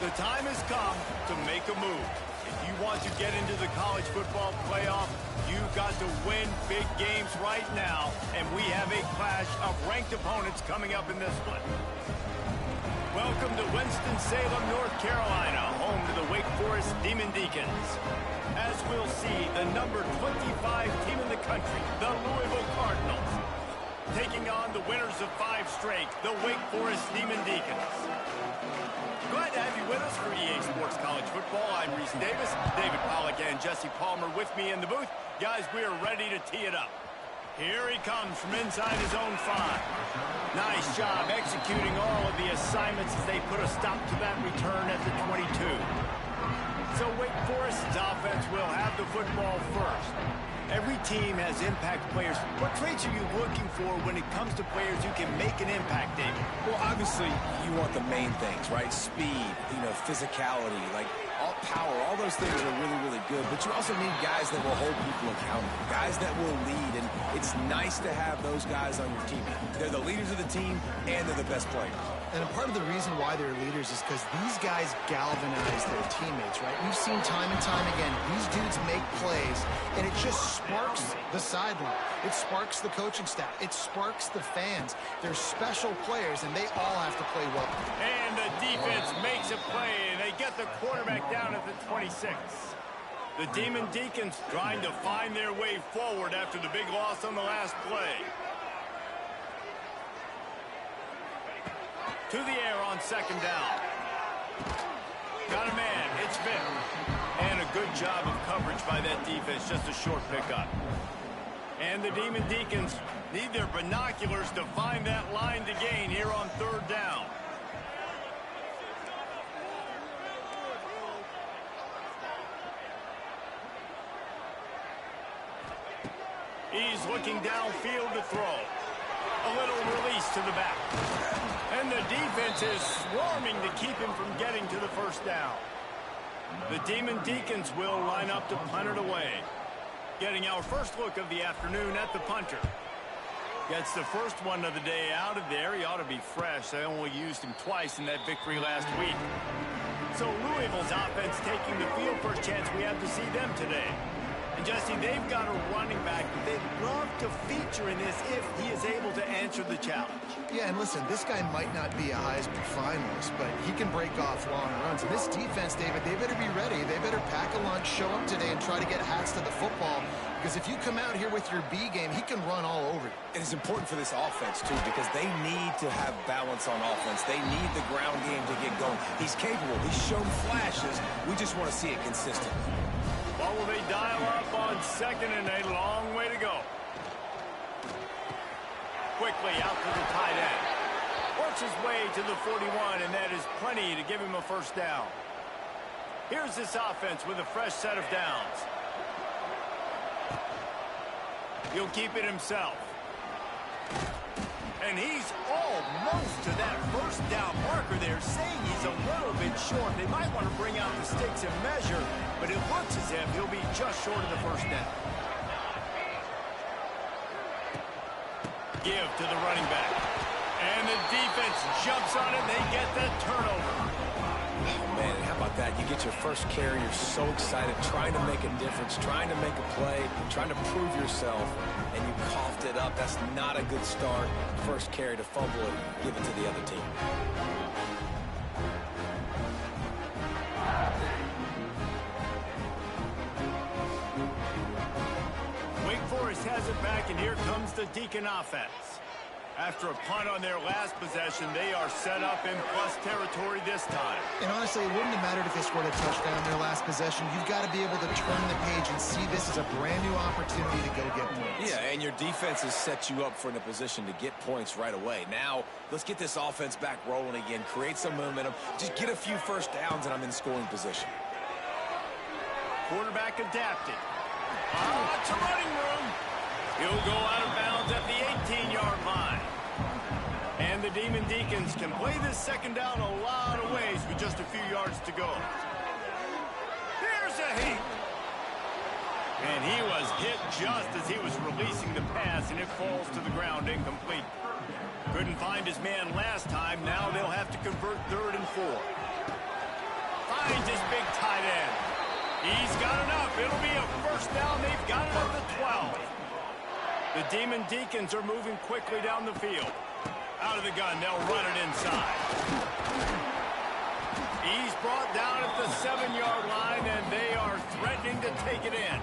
The time has come to make a move. If you want to get into the college football playoff, you've got to win big games right now, and we have a clash of ranked opponents coming up in this one. Welcome to Winston-Salem, North Carolina, home to the Wake Forest Demon Deacons. As we'll see, the number 25 team in the country, the Louisville Cardinals, taking on the winners of 5 straight, the Wake Forest Demon Deacons. Glad to have you with us for EA Sports College Football. I'm Reese Davis, David Pollack and Jesse Palmer with me in the booth. Guys, we are ready to tee it up. Here he comes from inside his own 5. Nice job executing all of the assignments as they put a stop to that return at the 22. So Wake Forest's offense will have the football first. Every team has impact players. What traits are you looking for when it comes to players who can make an impact, David? Well, obviously, you want the main things, right? Speed, physicality, like all power. All those things are really, really good. But you also need guys that will hold people accountable, guys that will lead. And it's nice to have those guys on your team. They're the leaders of the team, and they're the best players. And a part of the reason why they're leaders is because these guys galvanize their teammates, right? We've seen time and time again, these dudes make plays, and it just sparks the sideline. It sparks the coaching staff. It sparks the fans. They're special players, and they all have to play well. And the defense makes a play, and they get the quarterback down at the 26. The Demon Deacons trying to find their way forward after the big loss on the last play. To the air on second down. Got a man. It's Vic. And a good job of coverage by that defense. Just a short pickup. And the Demon Deacons need their binoculars to find that line to gain here on third down. He's looking downfield to throw. A little release to the back. And the defense is swarming to keep him from getting to the first down. The Demon Deacons will line up to punt it away. Getting our first look of the afternoon at the punter. Gets the first one of the day out of there. He ought to be fresh. They only used him twice in that victory last week. So Louisville's offense taking the field. First chance we have to see them today. And Jesse, they've got a running back that they'd love to feature in this if he is able to answer the challenge. Yeah, and listen, this guy might not be a Heisman finalist, but he can break off long runs. And this defense, David, they better be ready. They better pack a lunch, show up today, and try to get hats to the football. Because if you come out here with your B game, he can run all over you. And it's important for this offense, too, because they need to have balance on offense. They need the ground game to get going. He's capable. He's shown flashes. We just want to see it consistently. What will they dial up on second and a long way to go? Quickly out to the tight end. Works his way to the 41, and that is plenty to give him a first down. Here's this offense with a fresh set of downs. He'll keep it himself. And he's almost to that first down marker there, saying he's a little bit short. They might want to bring out the sticks and measure, but it looks as if he'll be just short of the first down. Give to the running back. And the defense jumps on it, and they get that turnover. Oh, man, how about that? You get your first carry, you're so excited, trying to make a difference, trying to make a play, trying to prove yourself, and you coughed it up. That's not a good start. First carry to fumble it, give it to the other team. Wake Forest has it back, and here comes the Deacon offense. After a punt on their last possession, they are set up in plus territory this time. And honestly, it wouldn't have mattered if they scored a touchdown on their last possession. You've got to be able to turn the page and see this as a brand new opportunity to go get points. Yeah, and your defense has set you up for in a position to get points right away. Now, let's get this offense back rolling again, create some momentum, just get a few first downs, and I'm in scoring position. Quarterback adapted. To running room. He'll go out of bounds at the 18-yard line. And the Demon Deacons can play this second down a lot of ways with just a few yards to go. Here's a hit. And he was hit just as he was releasing the pass, and it falls to the ground incomplete. Couldn't find his man last time. Now they'll have to convert 3rd and 4. finds his big tight end. He's got enough. It'll be a first down. They've got it at the 12. The Demon Deacons are moving quickly down the field. Out of the gun, they'll run it inside. He's brought down at the 7-yard line, and they are threatening to take it in.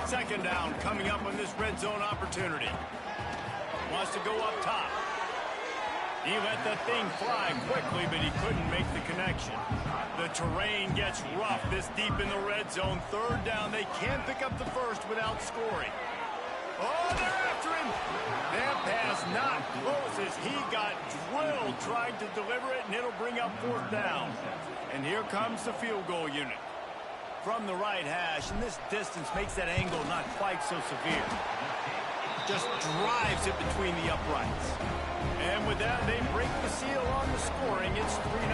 Second down coming up on this red zone opportunity. Wants to go up top. He let the thing fly quickly, but he couldn't make the connection. The terrain gets rough this deep in the red zone. Third down, they can't pick up the first without scoring. Oh, they're after him. That pass not close as he got drilled trying to deliver it, and it'll bring up fourth down. And here comes the field goal unit. From the right hash, and this distance makes that angle not quite so severe. Just drives it between the uprights. And with that, they break the seal on the scoring. It's 3-0.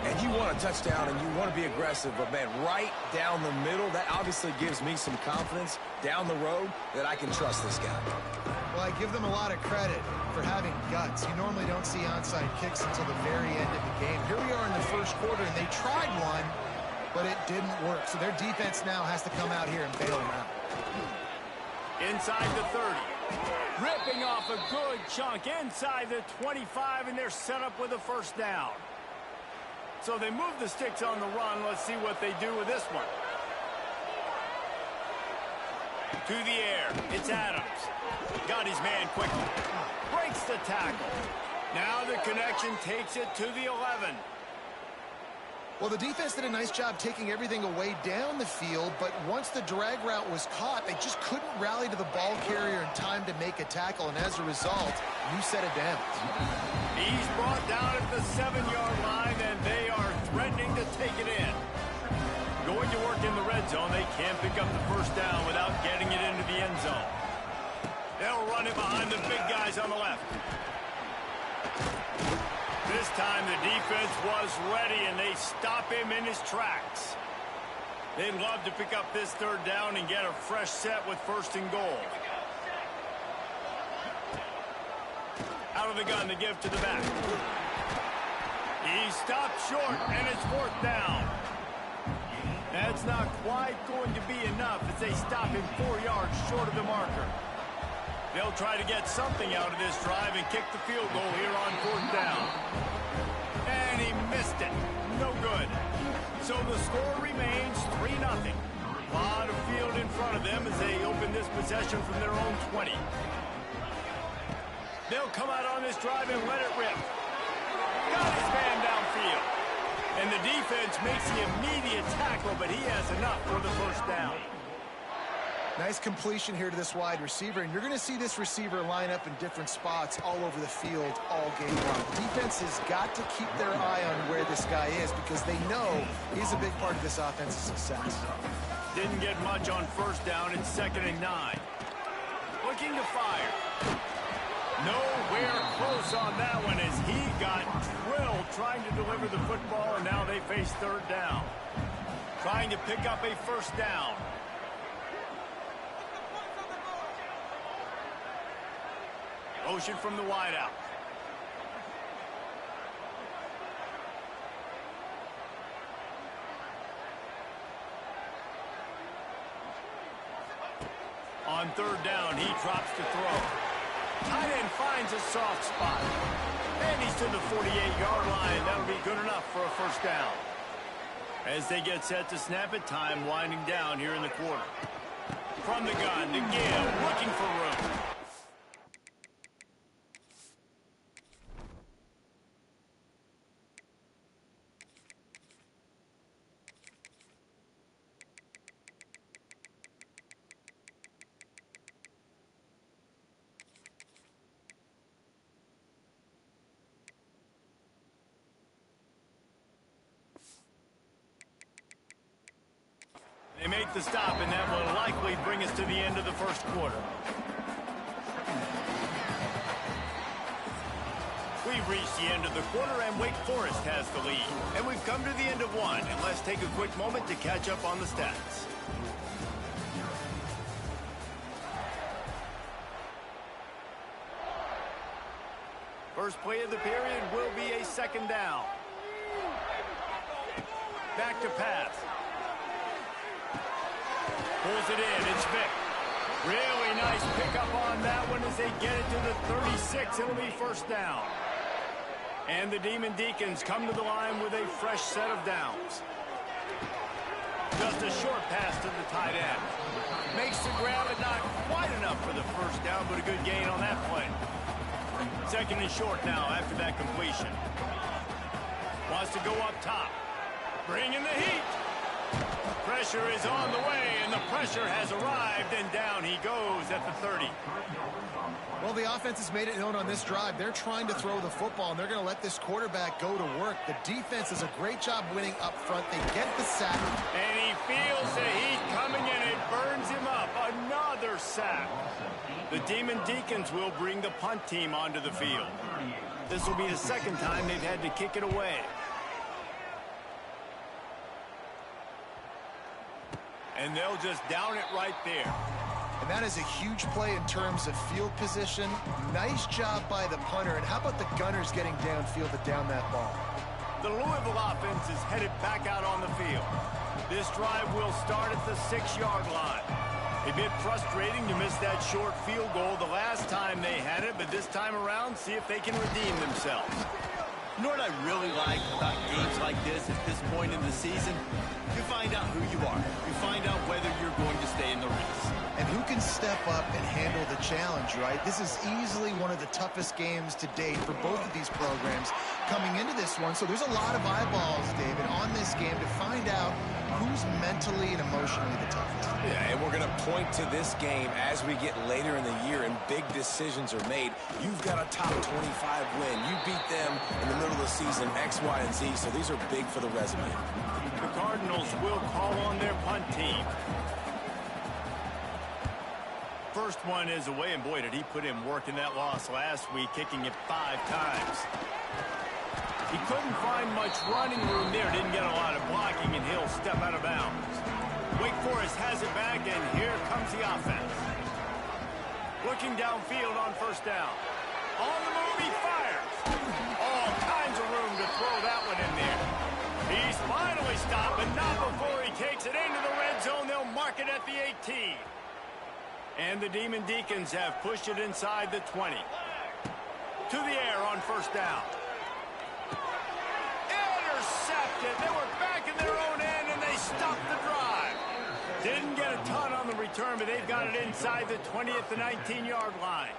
And you want a touchdown and you want to be aggressive, but man, right down the middle, that obviously gives me some confidence down the road that I can trust this guy. Well, I give them a lot of credit for having guts. You normally don't see onside kicks until the very end of the game. Here we are in the first quarter, and they tried one, but it didn't work. So their defense now has to come out here and bail them out. Inside the 30. Ripping off a good chunk inside the 25, and they're set up with a first down. So they move the sticks on the run. Let's see what they do with this one. To the air. It's Adams. Got his man quickly. Breaks the tackle. Now the connection takes it to the 11. Well, the defense did a nice job taking everything away down the field, but once the drag route was caught, they just couldn't rally to the ball carrier in time to make a tackle, and as a result, you set it down. He's brought down at the 7-yard line, and they are threatening to take it in. Going to work in the red zone, they can't pick up the first down without getting it into the end zone. They'll run it behind the big guys on the left. This time the defense was ready, and they stop him in his tracks. They'd love to pick up this third down and get a fresh set with first and goal. Out of the gun to give to the back. He stopped short, and it's fourth down. That's not quite going to be enough as they stop him 4 yards short of the marker. They'll try to get something out of this drive and kick the field goal here on fourth down. And he missed it. No good. So the score remains 3-0. A lot of field in front of them as they open this possession from their own 20. They'll come out on this drive and let it rip. Got his man downfield. And the defense makes the immediate tackle, but he has enough for the first down. Nice completion here to this wide receiver, and you're going to see this receiver line up in different spots all over the field all game long. Defense has got to keep their eye on where this guy is because they know he's a big part of this offense's success. Didn't get much on first down. It's 2nd and 9. Looking to fire. Nowhere close on that one as he got drilled trying to deliver the football, and now they face third down. Trying to pick up a first down. Motion from the wideout. On third down, he drops to throw. Tight end finds a soft spot. And he's to the 48-yard line. That'll be good enough for a first down. As they get set to snap it, time winding down here in the quarter. From the gun to give, looking for room. They make the stop, and that will likely bring us to the end of the first quarter. We've reached the end of the quarter, and Wake Forest has the lead. And we've come to the end of one, and let's take a quick moment to catch up on the stats. First play of the period will be a second down. back to pass. Pulls it in. It's Vic. Really nice pickup on that one as they get it to the 36. It'll be first down. And the Demon Deacons come to the line with a fresh set of downs. Just a short pass to the tight end. Makes the grab, but not quite enough for the first down, but a good gain on that play. Second and short now after that completion. Wants to go up top. Bringing the heat. Pressure is on the way, and the pressure has arrived, and down he goes at the 30. Well, the offense has made it known on this drive. They're trying to throw the football, and they're going to let this quarterback go to work. The defense does a great job winning up front. They get the sack. And he feels the heat coming, and it burns him up. Another sack. The Demon Deacons will bring the punt team onto the field. This will be the second time they've had to kick it away. And they'll just down it right there. And that is a huge play in terms of field position. Nice job by the punter. And how about the Gunners getting downfield to down that ball? The Louisville offense is headed back out on the field. This drive will start at the 6-yard line. A bit frustrating to miss that short field goal the last time they had it, but this time around, see if they can redeem themselves. You know what I really like about games like this at this point in the season? You find out who you are. You find out whether you're going to stay in the race. And who can step up and handle the challenge, right? This is easily one of the toughest games to date for both of these programs coming into this one. So there's a lot of eyeballs, David, on this game to find out who's mentally and emotionally the toughest. Yeah, and we're going to point to this game as we get later in the year and big decisions are made. You've got a top 25 win. You beat them in the middle of the season, X, Y, and Z, so these are big for the resume. The Cardinals will call on their punt team. First one is away, and boy, did he put in work in that loss last week, kicking it 5 times. He couldn't find much running room there, didn't get a lot of blocking, and he'll step out of bounds. Wake Forest has it back, and here comes the offense. Looking downfield on first down. On the move, he fires. All kinds of room to throw that one in there. He's finally stopped, but not before he takes it into the red zone. They'll mark it at the 18. And the Demon Deacons have pushed it inside the 20. To the air on first down. Intercepted. They were back in their own end, and they stopped the drive. Didn't get a ton on the return, but they've got it inside the 20 at the 19-yard line.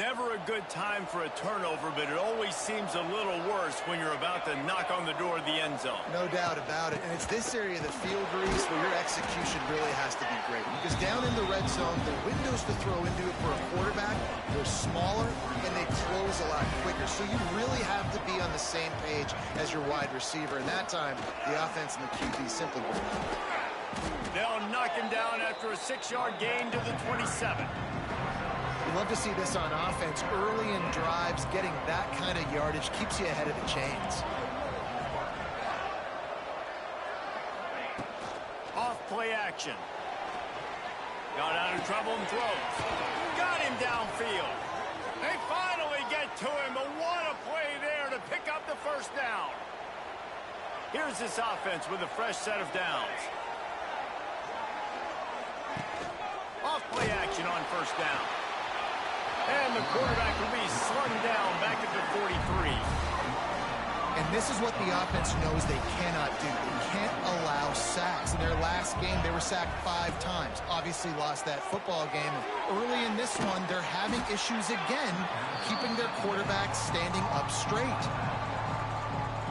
Never a good time for a turnover, but it always seems a little worse when you're about to knock on the door of the end zone. No doubt about it. And it's this area of the field, Reese, where your execution really has to be great. Because down in the red zone, the windows to throw into it for a quarterback, they're smaller and they close a lot quicker. So you really have to be on the same page as your wide receiver. And that time, the offense and the QB simply were not. They'll knock him down after a 6-yard gain to the 27. You love to see this on offense. Early in drives, getting that kind of yardage keeps you ahead of the chains. Off play action. Got out of trouble and throws. Got him downfield. They finally get to him, but what a play there to pick up the first down. Here's this offense with a fresh set of downs. Off play action on first down. And the quarterback will be slung down back at the 43. And this is what the offense knows they cannot do. They can't allow sacks. In their last game, they were sacked 5 times. Obviously lost that football game. Early in this one, they're having issues again, keeping their quarterback standing up straight.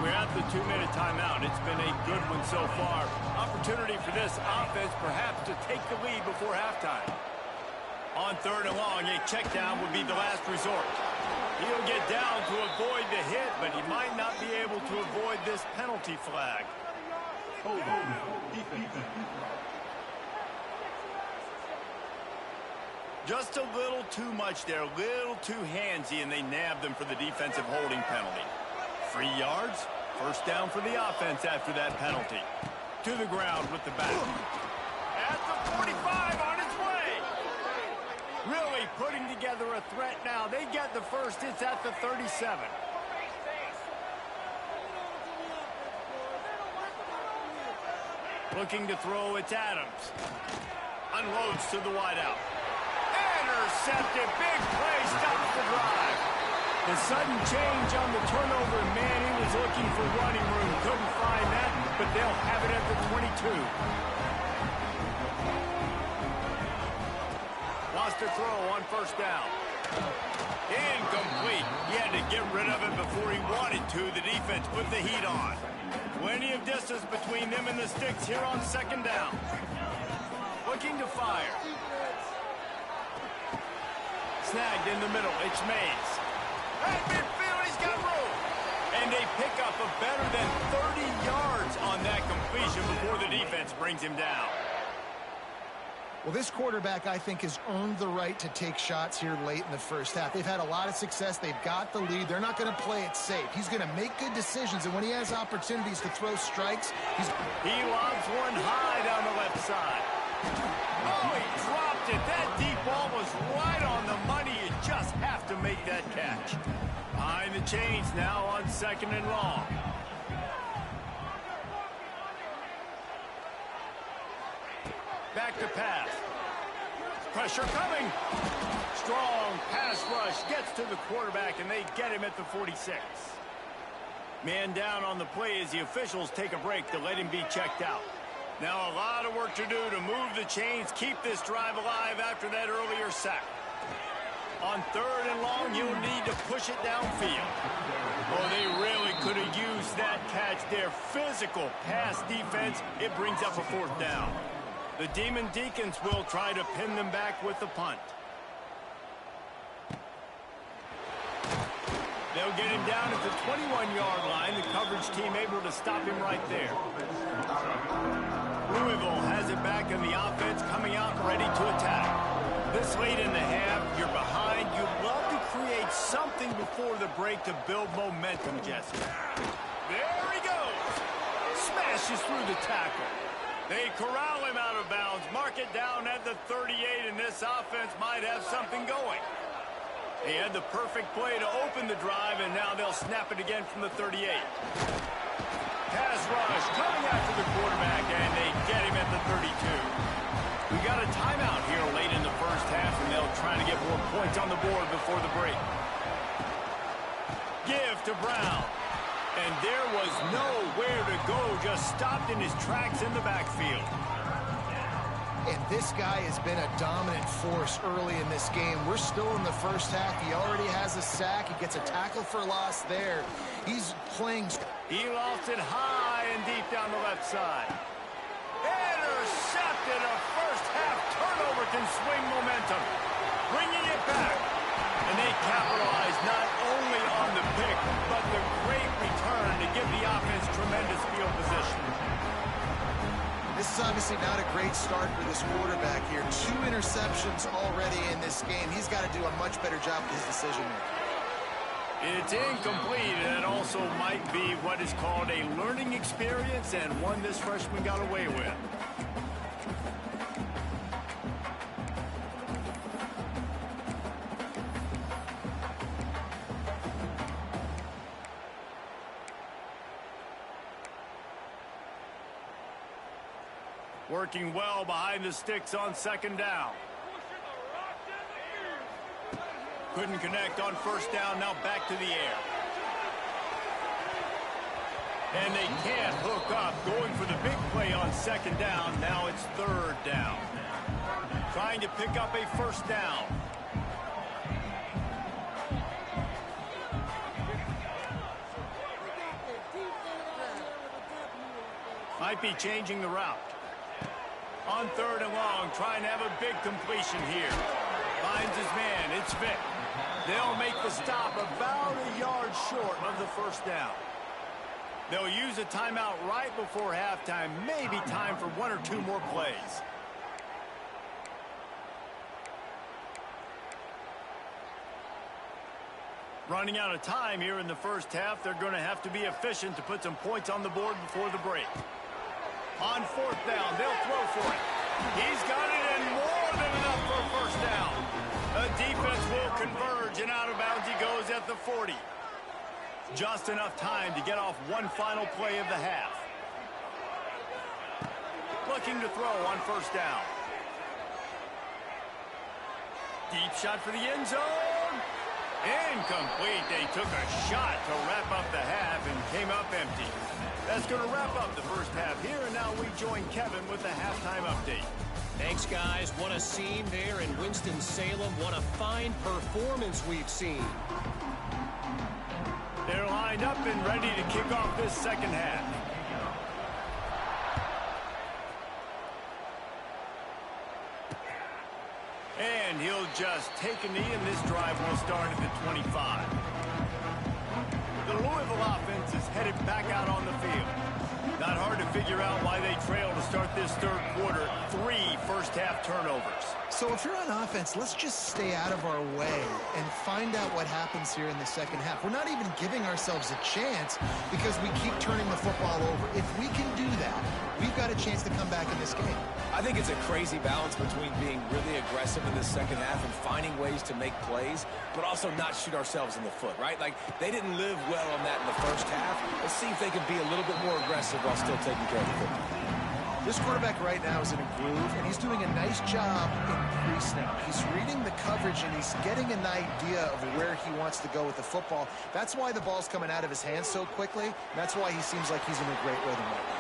We're at the 2-minute timeout. It's been a good one so far. Opportunity for this offense perhaps to take the lead before halftime. On 3rd and long, a check down would be the last resort. He'll get down to avoid the hit, but he might not be able to avoid this penalty flag. Just a little too much there, a little too handsy, and they nabbed them for the defensive holding penalty. 3 yards, first down for the offense after that penalty. To the ground with the back. At the 45 on its way. Really putting together a threat now. They get the first. It's at the 37. Looking to throw, it's Adams. Unloads to the wideout. Intercepted. Big play. Stops the drive. The sudden change on the turnover. Man, he was looking for running room. Couldn't find that, but they'll have it at the 22. Lost a throw on first down. Incomplete. He had to get rid of it before he wanted to. The defense put the heat on. Plenty of distance between them and the sticks here on second down. Looking to fire. Snagged in the middle. It's Mays. At midfield, he's got room. And they pick up a better than 30 yards on that completion before the defense brings him down. Well, this quarterback, I think, has earned the right to take shots here late in the first half. They've had a lot of success. They've got the lead. They're not going to play it safe. He's going to make good decisions, and when he has opportunities to throw strikes, he lobs one high down the left side. Oh, he dropped it. That deep ball was right on the money. You just have to make that catch. Behind the chains now on second and long. Back to pass. Pressure coming. Strong pass rush gets to the quarterback, and they get him at the 46. Man down on the play as the officials take a break to let him be checked out. Now a lot of work to do to move the chains, keep this drive alive after that earlier sack. On third and long, you'll need to push it downfield. Oh, they really could have used that catch. Their physical pass defense, it brings up a fourth down. The Demon Deacons will try to pin them back with the punt. They'll get him down at the 21-yard line. The coverage team able to stop him right there. Louisville has it back in the offense, coming out ready to attack. This late in the half, you're behind. You'd love to create something before the break to build momentum, Jesse. There he goes. Smashes through the tackle. They corral him out of bounds, mark it down at the 38, and this offense might have something going. He had the perfect play to open the drive, and now they'll snap it again from the 38. Pass rush coming after the quarterback, and they get him at the 32. We got a timeout here late in the first half, and they'll try to get more points on the board before the break. Give to Brown. And there was nowhere to go, just stopped in his tracks in the backfield. And this guy has been a dominant force early in this game. We're still in the first half. He already has a sack. He gets a tackle for loss there. He's playing. He lost it high and deep down the left side. Intercepted. A first half turnover can swing momentum. Bringing it back. And they capitalize not only on the pick, but the great return to give the offense tremendous field position. This is obviously not a great start for this quarterback here. 2 interceptions already in this game. He's got to do a much better job with his decision making. It's incomplete, and it also might be what is called a learning experience, and one this freshman got away with. Working well behind the sticks on second down. Couldn't connect on first down, now back to the air. And they can't hook up, going for the big play on second down. Now it's third down. Trying to pick up a first down. Might be changing the route. On third and long, trying to have a big completion here. Finds his man, it's Vick. They'll make the stop about a yard short of the first down. They'll use a timeout right before halftime. Maybe time for 1 or 2 more plays. Running out of time here in the first half. They're going to have to be efficient to put some points on the board before the break. On fourth down, they'll throw for it. He's got it, and more than enough for a first down. The defense will converge, and out of bounds he goes at the 40. Just enough time to get off one final play of the half. looking to throw on first down. Deep shot for the end zone. Incomplete. They took a shot to wrap up the half and came up empty. That's going to wrap up the first half here, and now we join Kevin with the halftime update. Thanks, guys. What a scene there in Winston-Salem. What a fine performance we've seen. They're lined up and ready to kick off this second half. And he'll just take a knee, and this drive will start at the 25. The Louisville offense is headed back out on the field. Not hard to figure out why they trail to start this third quarter. 3 first-half turnovers. So if you're on offense, let's just stay out of our way and find out what happens here in the second half. We're not even giving ourselves a chance because we keep turning the football over. If we can do that, we've got a chance to come back in this game. I think it's a crazy balance between being really aggressive in the second half and finding ways to make plays, but also not shoot ourselves in the foot, right? Like, they didn't live well on that in the first half. Let's see if they can be a little bit more aggressive while still taking care of the football. This quarterback right now is in a groove, and he's doing a nice job in pre-snap. He's reading the coverage, and he's getting an idea of where he wants to go with the football. That's why the ball's coming out of his hands so quickly. That's why he seems like he's in a great rhythm right now.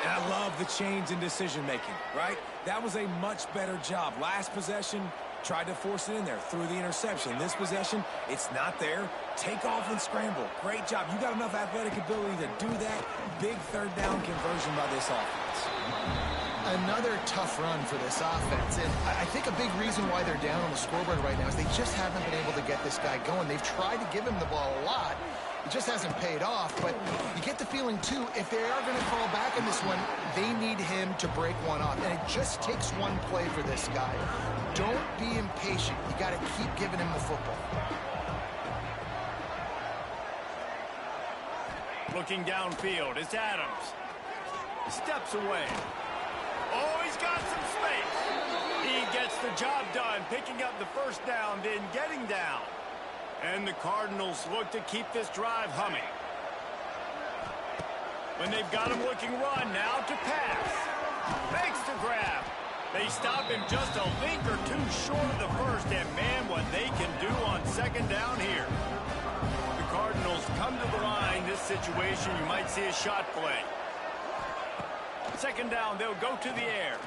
And I love the change in decision-making, right? That was a much better job. Last possession, tried to force it in there, threw the interception. This possession, it's not there. Take off and scramble. Great job. You got enough athletic ability to do that. Big third down conversion by this offense. Another tough run for this offense, and I think a big reason why they're down on the scoreboard right now is they just haven't been able to get this guy going. They've tried to give him the ball a lot. It just hasn't paid off, but you get the feeling, too, if they are going to fall back in this one, they need him to break one off, and it just takes one play for this guy. Don't be impatient. You got to keep giving him the football. Looking downfield, it's Adams. Steps away. Oh, he's got some space. He gets the job done, picking up the first down, then getting down. And the Cardinals look to keep this drive humming. When they've got him looking run, now to pass. Fakes to grab. They stop him just a link or two short of the first, and man, what they can do on second down here. The Cardinals come to the line. This situation, you might see a shot play. Second down, they'll go to the air.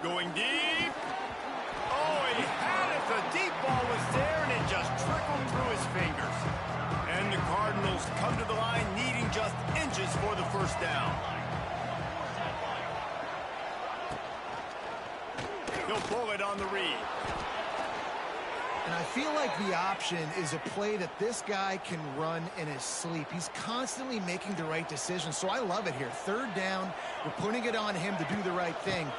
Going deep. Oh, he had it. The deep ball was there, and it just trickled through his fingers. And the Cardinals come to the line needing just inches for the first down. He'll pull it on the read. And I feel like the option is a play that this guy can run in his sleep. He's constantly making the right decision, so I love it here. Third down, we're putting it on him to do the right thing.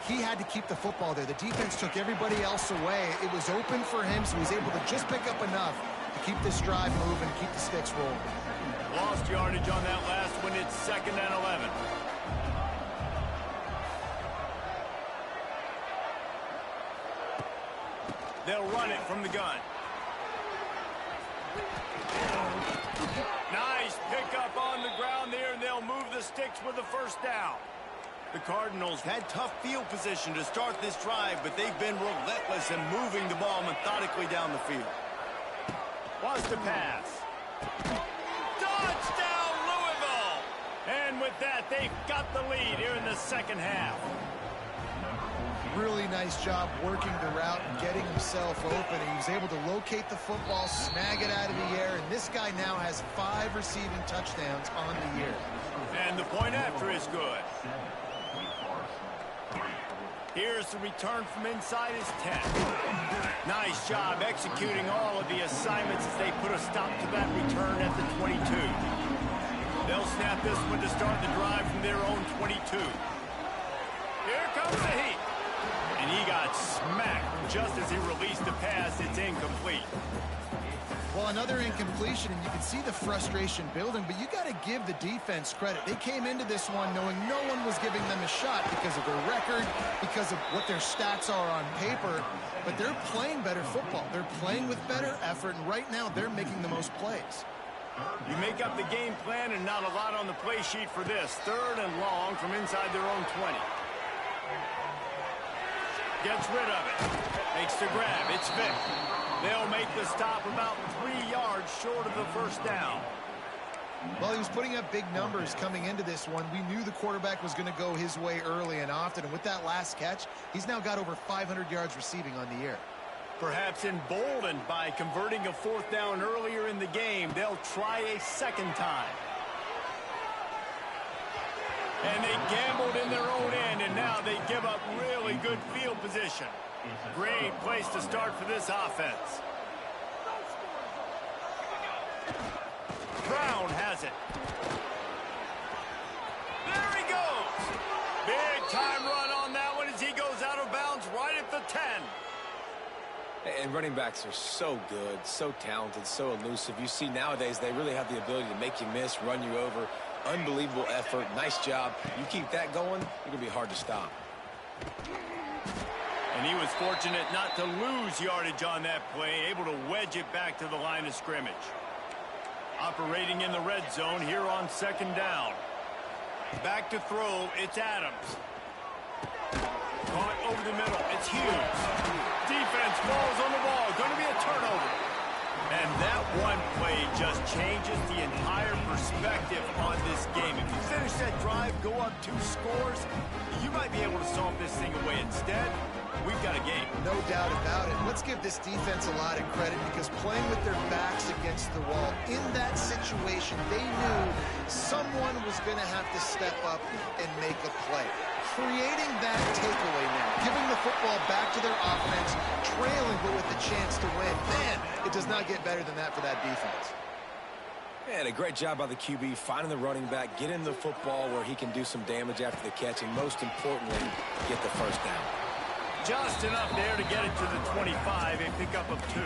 He had to keep the football there. The defense took everybody else away. It was open for him, so he's able to just pick up enough to keep this drive moving, keep the sticks rolling. Lost yardage on that last one. It's 2nd and 11. They'll run it from the gun. Nice pickup on the ground there, and they'll move the sticks with the first down. The Cardinals had tough field position to start this drive, but they've been relentless in moving the ball methodically down the field. Wants to pass. Touchdown, Louisville! And with that, they've got the lead here in the second half. Really nice job working the route and getting himself open. He was able to locate the football, snag it out of the air, and this guy now has 5 receiving touchdowns on the year. And the point after is good. Here's the return from inside his 10. Nice job executing all of the assignments as they put a stop to that return at the 22. They'll snap this one to start the drive from their own 22. Here comes the heat. And he got smacked just as he released the pass. It's incomplete. Well, another incompletion, and you can see the frustration building, but you got to give the defense credit. They came into this one knowing no one was giving them a shot because of their record, because of what their stats are on paper, but they're playing better football. They're playing with better effort, and right now they're making the most plays. You make up the game plan and not a lot on the play sheet for this. 3rd and long from inside their own 20. Gets rid of it. Makes the grab. It's Vick. They'll make the stop about 3 yards short of the first down. Well, he was putting up big numbers coming into this one. We knew the quarterback was going to go his way early and often. And with that last catch, he's now got over 500 yards receiving on the year. Perhaps emboldened by converting a 4th down earlier in the game, they'll try a 2nd time. And they gambled in their own end, and now they give up really good field position. Great place to start for this offense. Brown has it. There he goes. Big time run on that one as he goes out of bounds right at the 10. And running backs are so good, so talented, so elusive. You see nowadays they really have the ability to make you miss, run you over. Unbelievable effort. Nice job. You keep that going, you're going to be hard to stop. And he was fortunate not to lose yardage on that play, able to wedge it back to the line of scrimmage. Operating in the red zone here on 2nd down. Back to throw, it's Adams. Caught over the middle, it's Hughes. Defense falls on the ball, going to be a turnover. And that one play just changes the entire perspective on this game. If you finish that drive, go up 2 scores, you might be able to solve this thing away. Instead, we've got a game. No doubt about it. Let's give this defense a lot of credit because playing with their backs against the wall, in that situation, they knew someone was going to have to step up and make a play. Creating that takeaway now, giving the football back to their offense, trailing but with the chance to win. Man, it does not get better than that for that defense. And a great job by the QB, finding the running back, getting the football where he can do some damage after the catch, and most importantly, get the first down. Just enough there to get it to the 25, a pickup of 2.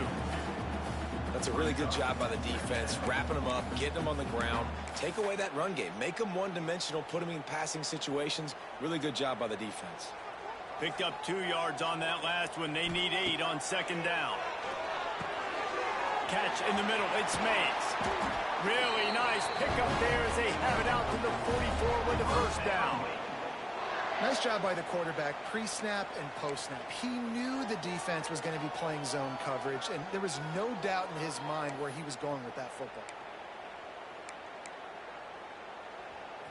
That's a really good job by the defense, wrapping them up, getting them on the ground. Take away that run game. Make them one-dimensional, put them in passing situations. Really good job by the defense. Picked up 2 yards on that last one. They need 8 on 2nd down. Catch in the middle. It's Mays. Really nice pickup there as they have it out to the 44 with the first down. Nice job by the quarterback, pre-snap and post-snap. He knew the defense was going to be playing zone coverage, and there was no doubt in his mind where he was going with that football.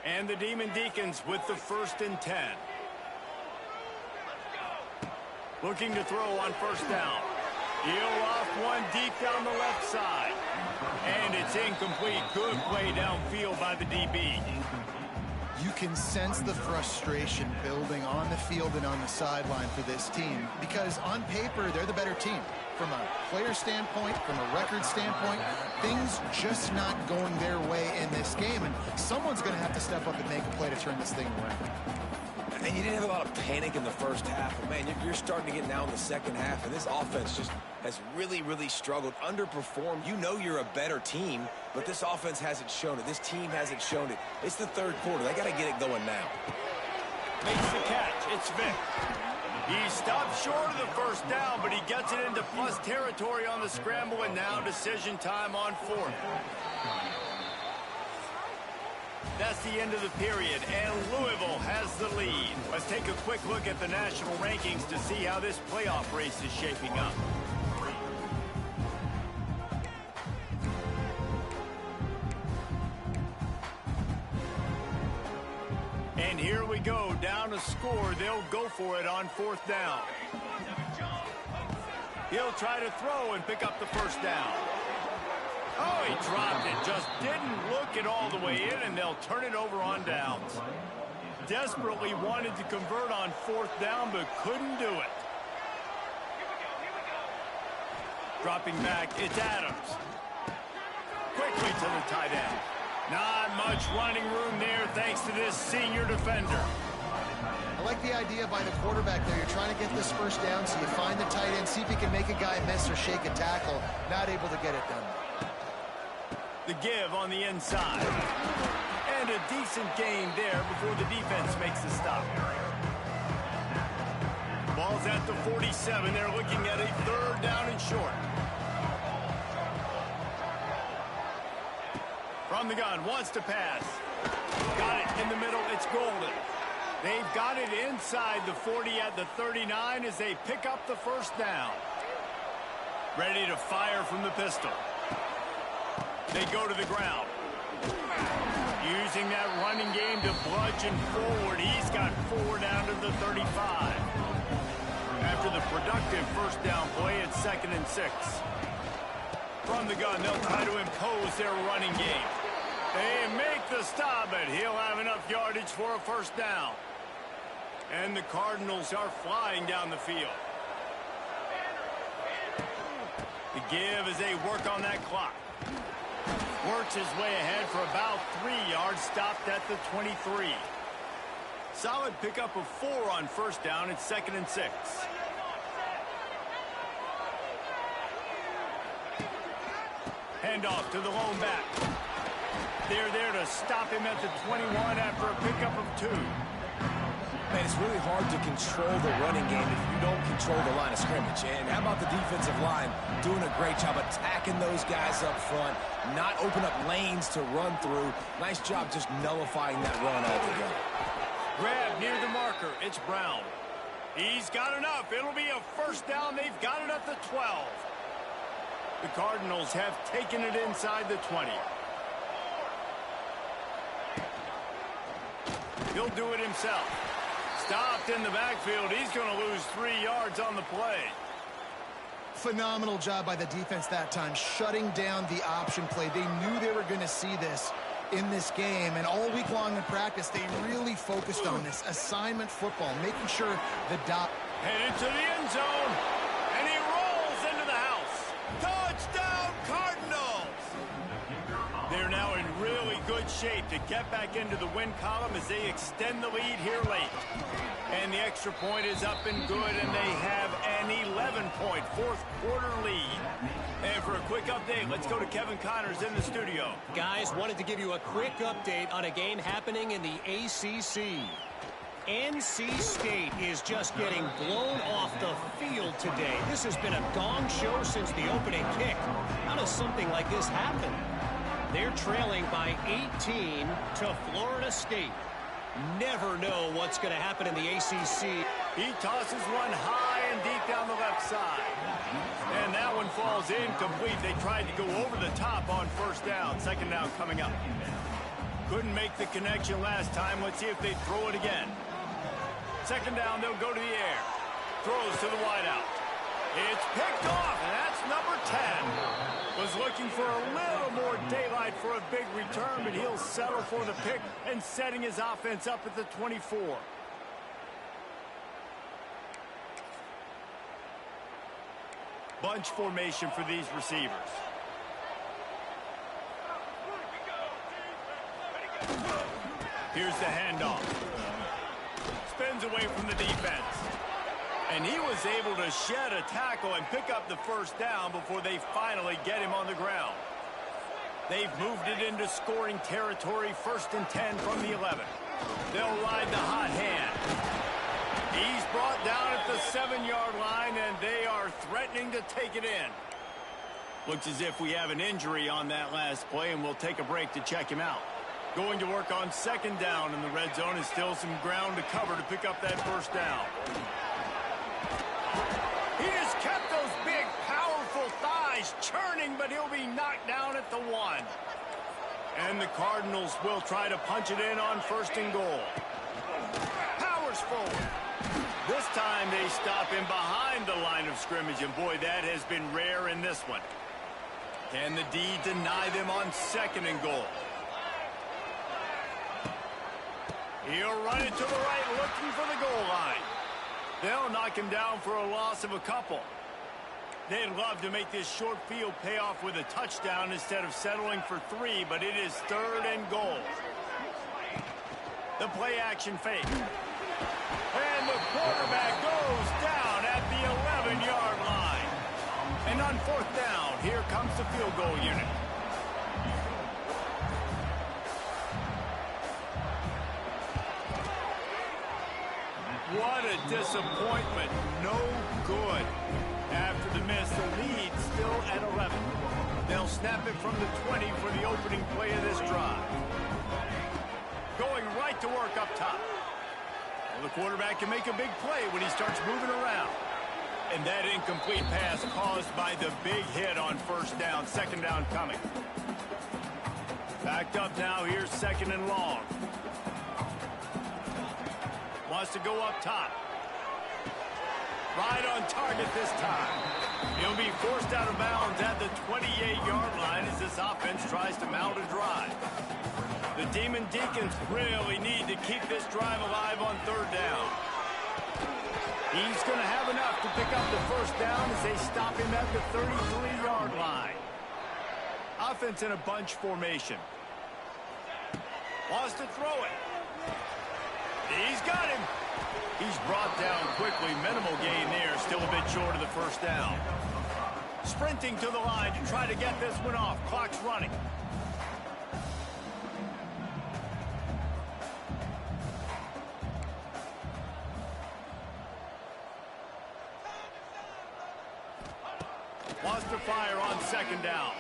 And the Demon Deacons with the 1st and 10. Looking to throw on 1st down. He'll off one deep down the left side. And it's incomplete. Good play downfield by the DB. You can sense the frustration building on the field and on the sideline for this team because on paper, they're the better team. From a player standpoint, from a record standpoint, things just not going their way in this game. And someone's going to have to step up and make a play to turn this thing around. And you didn't have a lot of panic in the first half, but man, you're starting to get now in the second half, and this offense just has really, really struggled, underperformed. You know you're a better team, but this offense hasn't shown it. This team hasn't shown it. It's the 3rd quarter. They got to get it going now. Makes the catch. It's Vick. He stopped short of the 1st down, but he gets it into plus territory on the scramble, and now decision time on 4th. That's the end of the period, and Louisville has the lead. Let's take a quick look at the national rankings to see how this playoff race is shaping up. And here we go, down a score. They'll go for it on 4th down. He'll try to throw and pick up the 1st down. Oh, he dropped it. Just didn't look it all the way in, and they'll turn it over on downs. Desperately wanted to convert on 4th down, but couldn't do it. Dropping back, it's Adams. Quickly to the tight end. Not much running room there thanks to this senior defender. I like the idea by the quarterback there. You're trying to get this 1st down, so you find the tight end, see if he can make a guy miss or shake a tackle. Not able to get it done. The give on the inside. And a decent gain there before the defense makes the stop. Ball's at the 47. They're looking at a 3rd down and short. From the gun, wants to pass. Got it in the middle, it's golden. They've got it inside the 40 at the 39 as they pick up the first down. Ready to fire from the pistol. They go to the ground. Using that running game to bludgeon forward. He's got 4 down to the 35. After the productive first down play, it's 2nd and 6. From the gun, they'll try to impose their running game. They make the stop, but he'll have enough yardage for a first down. And the Cardinals are flying down the field. The give as they work on that clock. Works his way ahead for about 3 yards, stopped at the 23. Solid pickup of 4 on first down. It's 2nd and 6. Handoff to the lone back. They're there to stop him at the 21 after a pickup of 2. Man, it's really hard to control the running game if you don't control the line of scrimmage. And how about the defensive line doing a great job attacking those guys up front, not open up lanes to run through. Nice job just nullifying that run altogether. Grab near the marker. It's Brown. He's got enough. It'll be a first down. They've got it at the 12. The Cardinals have taken it inside the 20. He'll do it himself. Stopped in the backfield. He's going to lose 3 yards on the play. Phenomenal job by the defense that time, shutting down the option play. They knew they were going to see this in this game, and all week long in practice, they really focused on this assignment football, making sure the dot. Headed to the end zone, and he rolls into the house. Touchdown, Cardinals! They're now in really good shape to get back into the win column as they extend the lead here late. And the extra point is up and good, and they have an 11-point fourth-quarter lead. And for a quick update, let's go to Kevin Connors in the studio. Guys, wanted to give you a quick update on a game happening in the ACC. NC State is just getting blown off the field today. This has been a gong show since the opening kick. How does something like this happen? They're trailing by 18 to Florida State. Never know what's going to happen in the ACC. He tosses one high and deep down the left side. And that one falls incomplete. They tried to go over the top on first down. 2nd down coming up. Couldn't make the connection last time. Let's see if they throw it again. 2nd down, they'll go to the air. Throws to the wideout. It's picked off, and that's number 10. Was looking for a little more daylight for a big return, but he'll settle for the pick and setting his offense up at the 24. Bunch formation for these receivers. Here's the handoff. Spins away from the defense. And he was able to shed a tackle and pick up the first down before they finally get him on the ground. They've moved it into scoring territory, 1st and 10 from the 11. They'll ride the hot hand. He's brought down at the 7-yard line, and they are threatening to take it in. Looks as if we have an injury on that last play, and we'll take a break to check him out. Going to work on 2nd down in the red zone, and still some ground to cover to pick up that first down. He just kept those big, powerful thighs churning, but he'll be knocked down at the 1. And the Cardinals will try to punch it in on 1st and goal. Powers forward. This time they stop him behind the line of scrimmage, and boy, that has been rare in this one. Can the D deny them on 2nd and goal? He'll run it to the right, looking for the goal line. They'll knock him down for a loss of a couple. They'd love to make this short field pay off with a touchdown instead of settling for 3, but it is 3rd and goal. The play action fake. And the quarterback goes down at the 11-yard line. And on 4th down, here comes the field goal unit. What a disappointment. No good. After the miss, the lead still at 11. They'll snap it from the 20 for the opening play of this drive. Going right to work up top. Well, the quarterback can make a big play when he starts moving around. And that incomplete pass caused by the big hit on first down. Second down coming. Backed up now. Here's second and long. Wants to go up top. Right on target this time. He'll be forced out of bounds at the 28-yard line as this offense tries to mount a drive. The Demon Deacons really need to keep this drive alive on third down. He's going to have enough to pick up the first down as they stop him at the 33-yard line. Offense in a bunch formation. Wants to throw it. He's got him. He's brought down quickly. Minimal gain there. Still a bit short of the first down. Sprinting to the line to try to get this one off. Clock's running. Wants to fire on second down.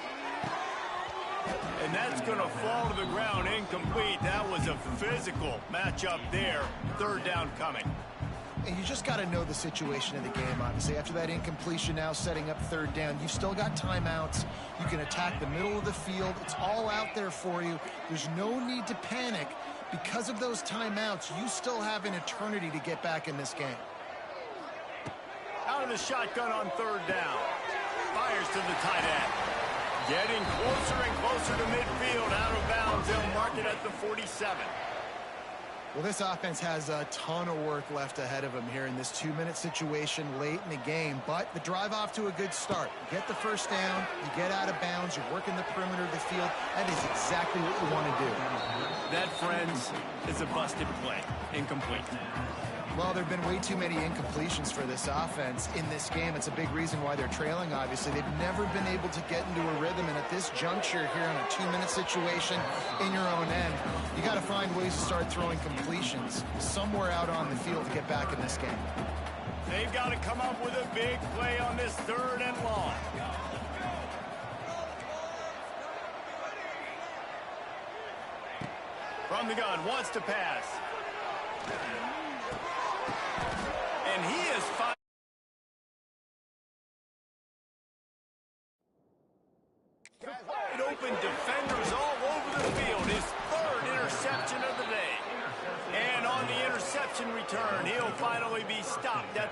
And that's going to fall to the ground incomplete. That was a physical matchup there. Third down coming. And you just got to know the situation of the game, obviously. After that incompletion now setting up third down, you've still got timeouts. You can attack the middle of the field. It's all out there for you. There's no need to panic. Because of those timeouts, you still have an eternity to get back in this game. Out of the shotgun on third down. Fires to the tight end. Getting closer and closer to midfield. Out of bounds. They'll mark it at the 47. Well, this offense has a ton of work left ahead of them here in this 2-minute situation late in the game. But the drive off to a good start. You get the first down. You get out of bounds. You're working the perimeter of the field. That is exactly what you want to do. That, friends, is a busted play. Incomplete. Well, there have been way too many incompletions for this offense in this game. It's a big reason why they're trailing, obviously. They've never been able to get into a rhythm, and at this juncture here in a 2-minute situation in your own end, you got to find ways to start throwing completions somewhere out on the field to get back in this game. They've got to come up with a big play on this third and long. From the gun, wants to pass. And he is fine. Wide open defenders all over the field. His third interception of the day. And on the interception return, he'll finally be stopped at